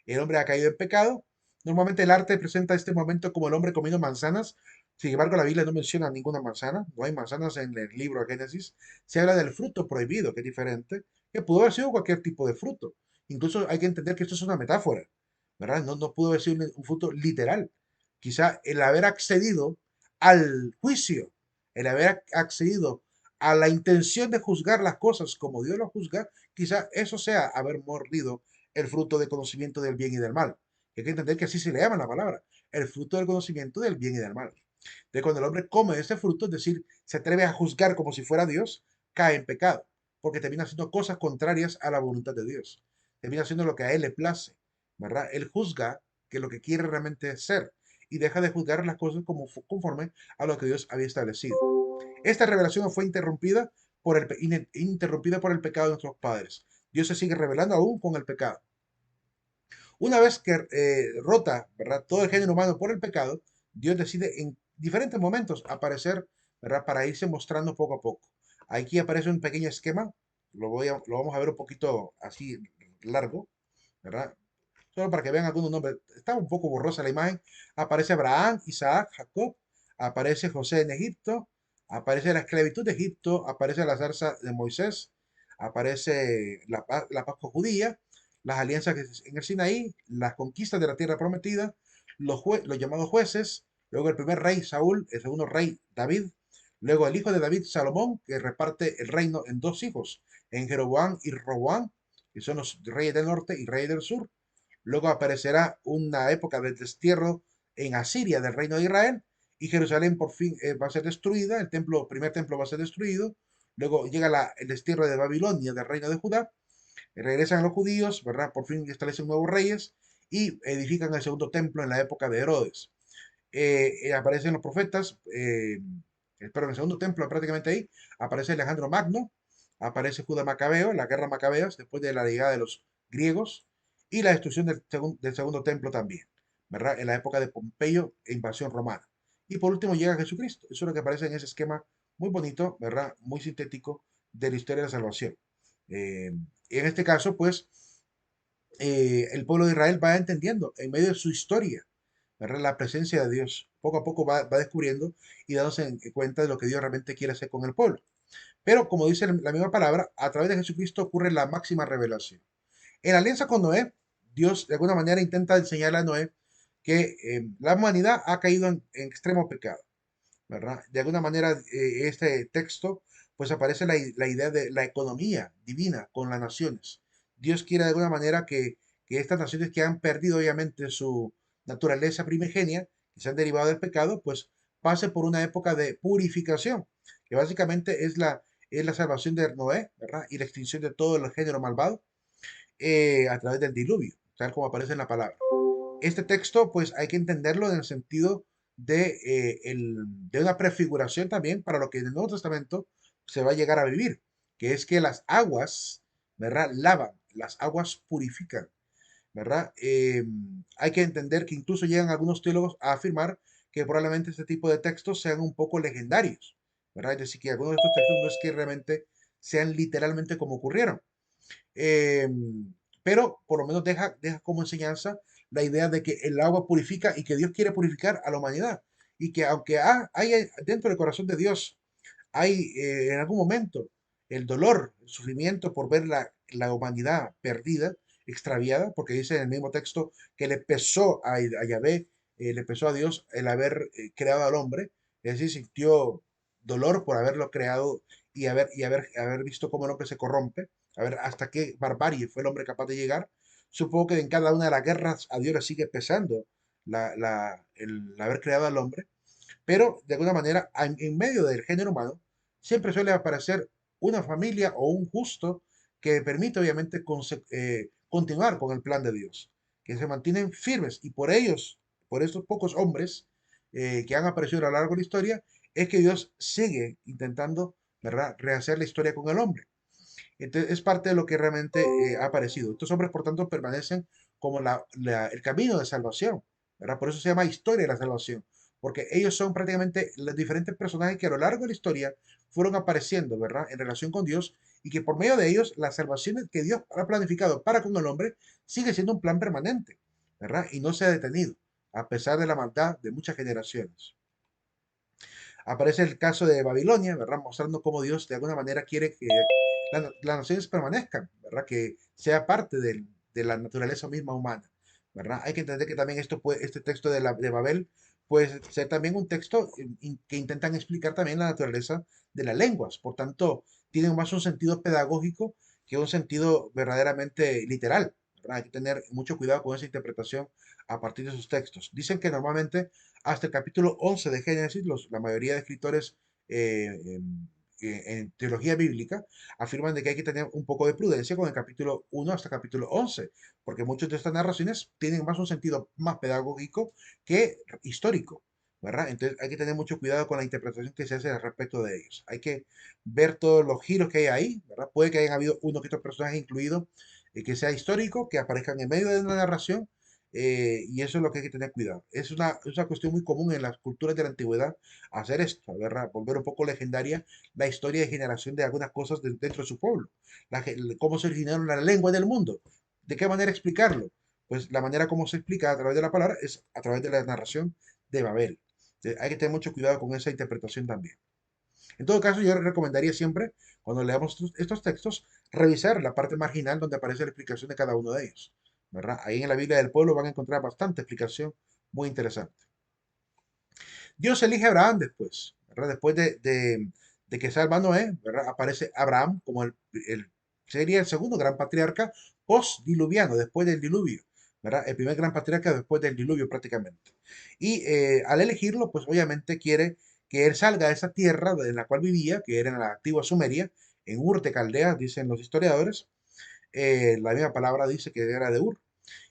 El hombre ha caído en pecado. Normalmente el arte presenta este momento como el hombre comiendo manzanas. Sin embargo, la Biblia no menciona ninguna manzana. No hay manzanas en el libro de Génesis. Se habla del fruto prohibido, que es diferente, que pudo haber sido cualquier tipo de fruto. Incluso hay que entender que esto es una metáfora, ¿verdad? No pudo haber sido un fruto literal. Quizá el haber accedido al juicio, el haber accedido a la intención de juzgar las cosas como Dios lo juzga, quizá eso sea haber mordido el fruto del conocimiento del bien y del mal. Hay que entender que así se le llama la palabra, el fruto del conocimiento del bien y del mal. Entonces, cuando el hombre come ese fruto, es decir, se atreve a juzgar como si fuera Dios, cae en pecado, porque termina haciendo cosas contrarias a la voluntad de Dios. Termina haciendo lo que a él le place, ¿verdad? Él juzga que lo que quiere realmente es ser y deja de juzgar las cosas como conforme a lo que Dios había establecido. Esta revelación fue interrumpida por el pecado de nuestros padres. Dios se sigue revelando aún con el pecado. Una vez que rota, ¿verdad? Todo el género humano por el pecado, Dios decide en diferentes momentos aparecer, ¿verdad? Para irse mostrando poco a poco. Aquí aparece un pequeño esquema, lo vamos a ver un poquito así largo, ¿verdad? Solo para que vean algunos nombres. Está un poco borrosa la imagen. Aparece Abraham, Isaac, Jacob, aparece José en Egipto, aparece la esclavitud de Egipto, aparece la zarza de Moisés, aparece la Pascua judía, las alianzas en el Sinaí, las conquistas de la tierra prometida, los llamados jueces, luego el primer rey Saúl, el segundo rey David, luego el hijo de David Salomón, que reparte el reino en dos hijos, en Jeroboam y Roboam, que son los reyes del norte y reyes del sur. Luego aparecerá una época de destierro en Asiria del reino de Israel y Jerusalén por fin va a ser destruida, el primer templo va a ser destruido. Luego llega el destierro de Babilonia del reino de Judá, regresan los judíos, ¿verdad? Por fin establecen nuevos reyes y edifican el segundo templo en la época de Herodes. Aparecen los profetas, pero en el segundo templo prácticamente ahí aparece Alejandro Magno, aparece Judá Macabeo, la guerra Macabeas, después de la llegada de los griegos, y la destrucción del segundo templo también, ¿verdad? En la época de Pompeyo e invasión romana. Y por último llega Jesucristo. Eso es lo que aparece en ese esquema muy bonito, ¿verdad? Muy sintético de la historia de la salvación. En este caso, pues, el pueblo de Israel va entendiendo en medio de su historia, ¿verdad? La presencia de Dios. Poco a poco va descubriendo y dándose cuenta de lo que Dios realmente quiere hacer con el pueblo. Pero como dice la misma palabra, a través de Jesucristo ocurre la máxima revelación. En la alianza con Noé, Dios de alguna manera intenta enseñarle a Noé que la humanidad ha caído en extremo pecado, ¿verdad? De alguna manera, este texto, pues aparece la idea de la economía divina con las naciones. Dios quiere de alguna manera que estas naciones que han perdido obviamente su naturaleza primigenia, que se han derivado del pecado, pues pase por una época de purificación, que básicamente es la salvación de Noé, ¿verdad? Y la extinción de todo el género malvado a través del diluvio, tal como aparece en la palabra. Este texto, pues hay que entenderlo en el sentido de una prefiguración también para lo que en el Nuevo Testamento se va a llegar a vivir, que es que las aguas, ¿verdad? Lavan, las aguas purifican, ¿verdad? Hay que entender que incluso llegan algunos teólogos a afirmar que probablemente este tipo de textos sean un poco legendarios, ¿verdad? Es decir, que algunos de estos textos no es que realmente sean literalmente como ocurrieron, eh, pero por lo menos deja como enseñanza la idea de que el agua purifica y que Dios quiere purificar a la humanidad. Y que aunque hay dentro del corazón de Dios, hay en algún momento el dolor, el sufrimiento por ver la humanidad perdida, extraviada, porque dice en el mismo texto que le pesó a Yahvé, le pesó a Dios el haber creado al hombre, es decir, sintió dolor por haberlo creado haber visto cómo el hombre se corrompe, a ver hasta qué barbarie fue el hombre capaz de llegar. Supongo que en cada una de las guerras a Dios le sigue pesando el haber creado al hombre, pero de alguna manera en medio del género humano siempre suele aparecer una familia o un justo que permite obviamente continuar con el plan de Dios, que se mantienen firmes y por ellos, por estos pocos hombres que han aparecido a lo largo de la historia, es que Dios sigue intentando ¿verdad? Rehacer la historia con el hombre. Entonces, es parte de lo que realmente ha aparecido. Estos hombres, por tanto, permanecen como el camino de salvación, ¿verdad? Por eso se llama historia de la salvación, porque ellos son prácticamente los diferentes personajes que a lo largo de la historia fueron apareciendo, ¿verdad? En relación con Dios y que por medio de ellos la salvación que Dios ha planificado para con el hombre sigue siendo un plan permanente, ¿verdad? Y no se ha detenido, a pesar de la maldad de muchas generaciones. Aparece el caso de Babilonia, ¿verdad? Mostrando cómo Dios de alguna manera quiere que las naciones permanezcan, ¿verdad? Que sea parte de la naturaleza misma humana, ¿verdad? Hay que entender que también este texto de Babel puede ser también un texto que intentan explicar también la naturaleza de las lenguas. Por tanto, tienen más un sentido pedagógico que un sentido verdaderamente literal, ¿verdad? Hay que tener mucho cuidado con esa interpretación a partir de esos textos. Dicen que normalmente hasta el capítulo 11 de Génesis, la mayoría de escritores en teología bíblica afirman de que hay que tener un poco de prudencia con el capítulo 1 hasta el capítulo 11, porque muchas de estas narraciones tienen más un sentido más pedagógico que histórico, ¿verdad? Entonces hay que tener mucho cuidado con la interpretación que se hace al respecto de ellos. Hay que ver todos los giros que hay ahí, ¿verdad? Puede que hayan habido uno que otro personaje incluido que sea histórico, que aparezcan en medio de una narración, y eso es lo que hay que tener cuidado. Es una cuestión muy común en las culturas de la antigüedad hacer esto, ¿verdad? Volver un poco legendaria la historia de generación de algunas cosas dentro de su pueblo. Cómo se originaron las lenguas del mundo. ¿De qué manera explicarlo? Pues la manera como se explica a través de la palabra es a través de la narración de Babel. Hay que tener mucho cuidado con esa interpretación también. En todo caso, yo recomendaría siempre, cuando leamos estos textos, revisar la parte marginal donde aparece la explicación de cada uno de ellos, ¿verdad? Ahí en la Biblia del pueblo van a encontrar bastante explicación muy interesante. Dios elige a Abraham después, ¿verdad? Después de que salva a Noé, ¿verdad? Aparece Abraham como sería el segundo gran patriarca post-diluviano, después del diluvio, ¿verdad? El primer gran patriarca después del diluvio prácticamente. Y al elegirlo, pues obviamente quiere que él salga de esa tierra en la cual vivía, que era en la antigua Sumeria, en Ur de Caldea, dicen los historiadores. La misma palabra dice que era de Ur.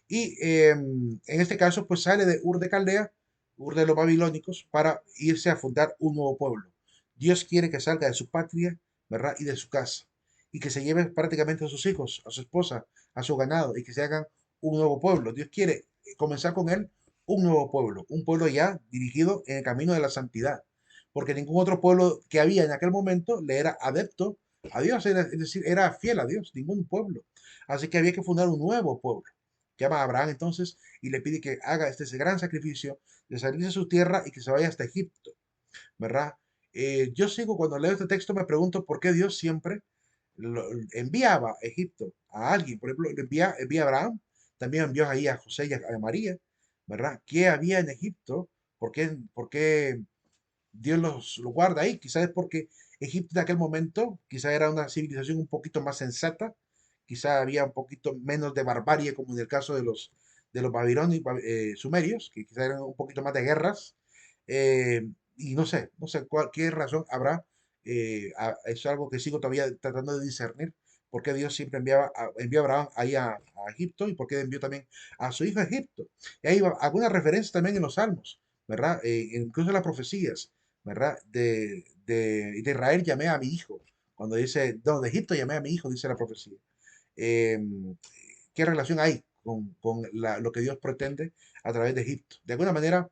Y en este caso, pues sale de Ur de Caldea, Ur de los babilónicos, para irse a fundar un nuevo pueblo. Dios quiere que salga de su patria, ¿verdad? Y de su casa. Y que se lleve prácticamente a sus hijos, a su esposa, a su ganado, y que se hagan un nuevo pueblo. Dios quiere comenzar con él un pueblo ya dirigido en el camino de la santidad. Porque ningún otro pueblo que había en aquel momento le era adepto a Dios, es decir, era fiel a Dios, ningún pueblo. Así que había que fundar un nuevo pueblo. Llama a Abraham entonces y le pide que haga ese gran sacrificio de salir de su tierra y que se vaya hasta Egipto, ¿verdad? Yo sigo, cuando leo este texto, me pregunto por qué Dios siempre enviaba a Egipto a alguien. Por ejemplo, envía a Abraham, también envió ahí a José y a María, ¿verdad? ¿Qué había en Egipto? ¿Por qué Dios los guarda ahí? Quizás es porque Egipto en aquel momento quizás era una civilización un poquito más sensata, quizás había un poquito menos de barbarie como en el caso de los babilonios, sumerios, que quizás eran un poquito más de guerras, y no sé qué razón habrá, es algo que sigo todavía tratando de discernir, por qué Dios siempre envió a Abraham ahí a Egipto y por qué envió también a su hijo a Egipto. Y hay algunas referencias también en los Salmos, ¿verdad? Incluso en las profecías, ¿verdad? De Israel llamé a mi hijo. Cuando dice, no, de Egipto llamé a mi hijo, dice la profecía. Eh, ¿Qué relación hay con lo que Dios pretende a través de Egipto? De alguna manera,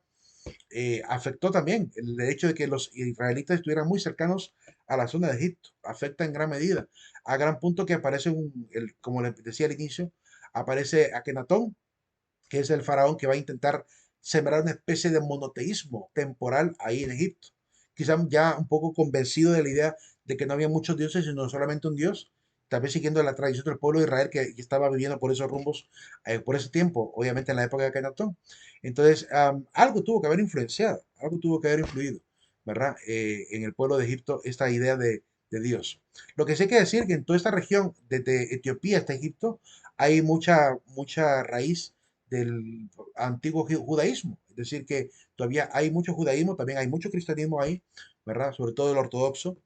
afectó también el hecho de que los israelitas estuvieran muy cercanos a la zona de Egipto. Afecta en gran medida, a gran punto que aparece, como les decía al inicio, aparece Akenatón, que es el faraón que va a intentar sembrar una especie de monoteísmo temporal ahí en Egipto. Quizás ya un poco convencido de la idea de que no había muchos dioses, sino solamente un dios, tal vez siguiendo la tradición del pueblo de Israel que estaba viviendo por esos rumbos, por ese tiempo, obviamente en la época de Akenatón. Entonces, algo tuvo que haber influenciado, algo tuvo que haber influido, ¿verdad? En el pueblo de Egipto, esta idea de Dios. Lo que sí hay que decir que en toda esta región, desde Etiopía hasta Egipto, hay mucha raíz del antiguo judaísmo. Es decir, que todavía hay mucho judaísmo, también hay mucho cristianismo ahí, ¿verdad? Sobre todo el ortodoxo.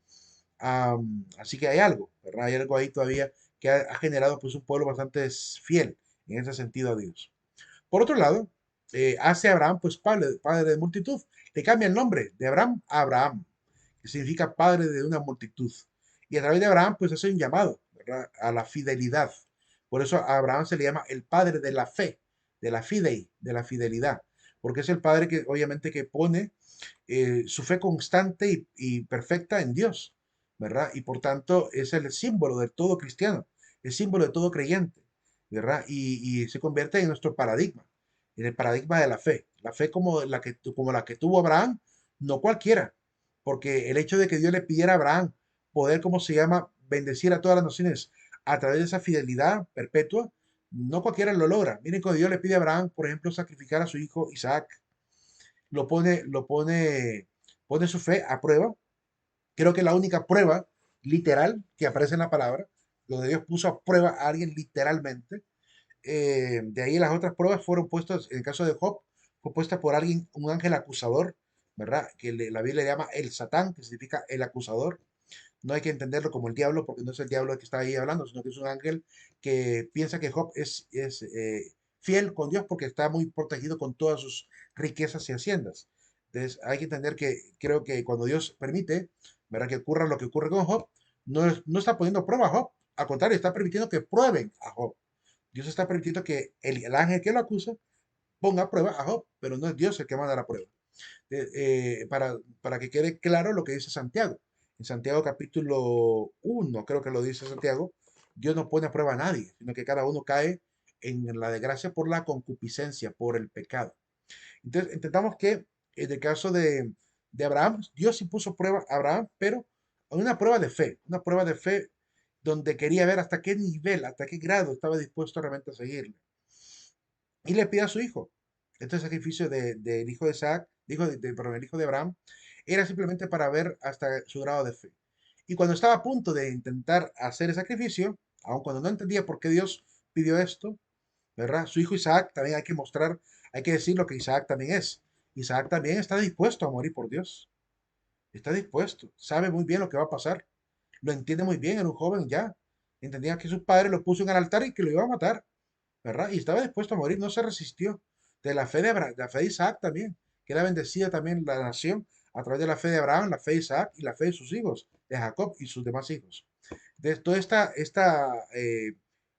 Así que hay algo, ¿verdad? Hay algo ahí todavía que ha generado pues un pueblo bastante fiel en ese sentido a Dios. Por otro lado, hace a Abraham pues padre de multitud. Le cambia el nombre de Abraham a Abraham. que significa padre de una multitud. Y a través de Abraham, pues hace un llamado, ¿verdad?, a la fidelidad. Por eso a Abraham se le llama el padre de la fe, de la fidei, de la fidelidad, porque es el padre que obviamente que pone su fe constante y perfecta en Dios, ¿verdad? Y por tanto es el símbolo de todo cristiano, el símbolo de todo creyente, ¿verdad? Y se convierte en nuestro paradigma, en el paradigma de la fe como la que tuvo Abraham, no cualquiera, porque el hecho de que Dios le pidiera a Abraham poder, ¿cómo se llama?, bendecir a todas las naciones a través de esa fidelidad perpetua, no cualquiera lo logra. Miren, cuando Dios le pide a Abraham, por ejemplo, sacrificar a su hijo Isaac, pone su fe a prueba. Creo que la única prueba literal que aparece en la palabra, donde Dios puso a prueba a alguien literalmente. De ahí las otras pruebas fueron puestas, en el caso de Job, fue puesta por alguien, un ángel acusador, ¿verdad? Que la Biblia le llama el Satán, que significa el acusador. No hay que entenderlo como el diablo, porque no es el diablo el que está ahí hablando, sino que es un ángel que piensa que Job es fiel con Dios porque está muy protegido con todas sus riquezas y haciendas. Entonces hay que entender que creo que cuando Dios permite, ¿verdad?, que ocurra lo que ocurre con Job, no está poniendo a prueba a Job, al contrario, está permitiendo que prueben a Job. Dios está permitiendo que el ángel que lo acusa ponga a prueba a Job, pero no es Dios el que manda la prueba. Para que quede claro lo que dice Santiago. En Santiago capítulo 1, creo que lo dice Santiago, Dios no pone a prueba a nadie, sino que cada uno cae en la desgracia por la concupiscencia, por el pecado. Entonces, intentamos que en el caso de Abraham, Dios sí puso prueba a Abraham, pero una prueba de fe donde quería ver hasta qué nivel, hasta qué grado estaba dispuesto realmente a seguirle. Y le pide a su hijo. Este sacrificio del hijo de Isaac, perdón, el hijo de Abraham, era simplemente para ver hasta su grado de fe. Y cuando estaba a punto de intentar hacer el sacrificio, aun cuando no entendía por qué Dios pidió esto, ¿verdad? Su hijo Isaac también hay que mostrar, hay que decir lo que Isaac también es. Isaac también está dispuesto a morir por Dios. Está dispuesto, sabe muy bien lo que va a pasar. Lo entiende muy bien, era un joven ya. Entendía que su padre lo puso en el altar y que lo iba a matar, ¿verdad? Y estaba dispuesto a morir, no se resistió. De la fe de Abraham, de la fe de Isaac también, que era bendecida también la nación a través de la fe de Abraham, la fe de Isaac y la fe de sus hijos, de Jacob y sus demás hijos. De toda esta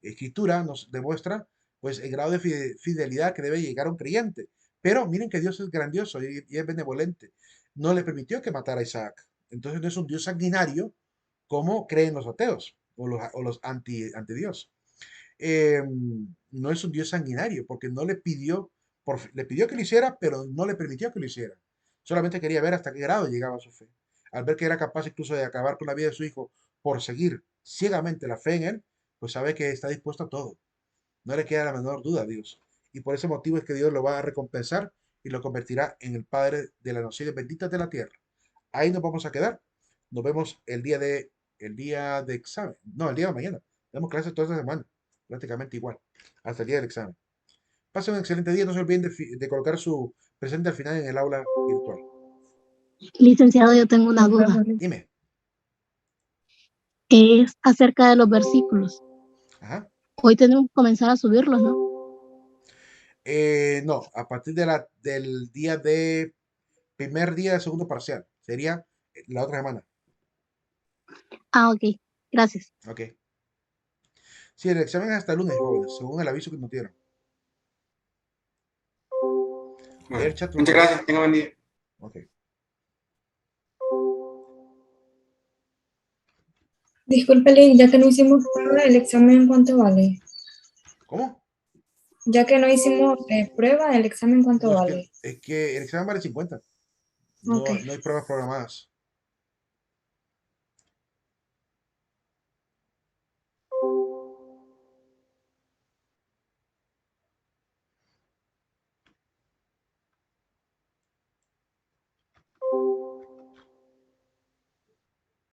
escritura nos demuestra pues el grado de fidelidad que debe llegar a un creyente. Pero miren que Dios es grandioso y es benevolente. No le permitió que matara a Isaac. Entonces no es un Dios sanguinario como creen los ateos o los anti Dios. No es un Dios sanguinario, porque no le pidió, le pidió que lo hiciera, pero no le permitió que lo hiciera. Solamente quería ver hasta qué grado llegaba su fe. Al ver que era capaz incluso de acabar con la vida de su hijo por seguir ciegamente la fe en él, pues sabe que está dispuesto a todo. No le queda la menor duda a Dios. Y por ese motivo es que Dios lo va a recompensar y lo convertirá en el Padre de las naciones benditas de la tierra. Ahí nos vamos a quedar. Nos vemos el día de examen. No, el día de mañana. Tenemos clases toda esta semana. Prácticamente igual. Hasta el día del examen. Pasen un excelente día. No se olviden de colocar su presente al final en el aula virtual. Licenciado, yo tengo una duda. Dime. Es acerca de los versículos. Ajá. Hoy tenemos que comenzar a subirlos, ¿no? No, a partir del primer día de segundo parcial. Sería la otra semana. Ah, ok. Gracias. Ok. Sí, el examen es hasta el lunes, jóvenes, según el aviso que nos dieron. Bueno, Leer chat, por muchas favor. gracias, tenga buen día. Ok. Disculpe, Lynn, ya que no hicimos prueba, ¿el examen cuánto vale? ¿Cómo? Ya que no hicimos prueba, ¿el examen cuánto No, vale? es que el examen vale 50. Ok. No hay pruebas programadas.